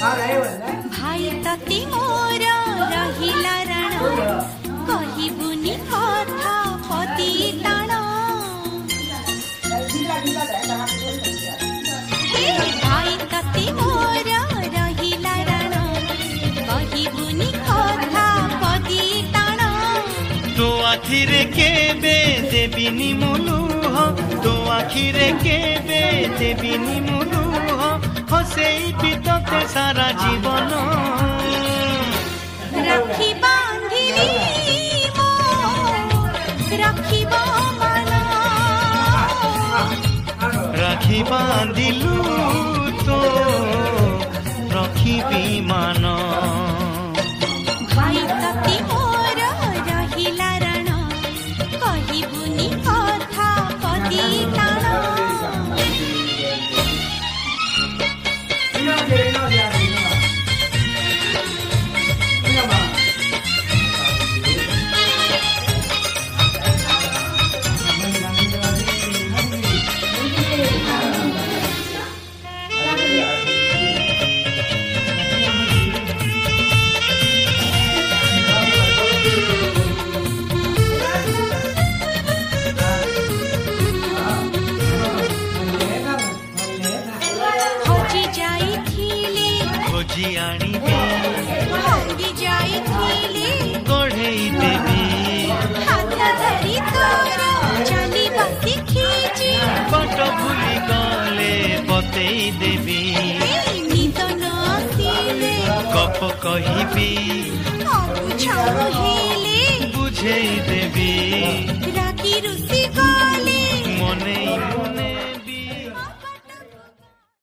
भाई तती मोर रहिला राण कहिबुनी कथा पति टाण भाई तती मोर रहिला राण कहिबुनी कथा पति टाण तो आखिरे केबे देबिनी मुलुह तो आखिरे केबे देबिनी मुलुह हसेई पितते सारा जीवन राखी बांधिली मो राखिबो मन राखी बांधिलु तो रखिबी मान भाई तती मोर रहिला राण कहिबुनी कथा पति टाण खोजी आनिबी भांगी जाइथिली गढ़ेई देबी हाथ धरी तोर चली बसी खींची बाट भूली गले बतेई देबी निद न आसिले गप कहिबी बुझाइले बुझेई देबी राखी रुसी गले मने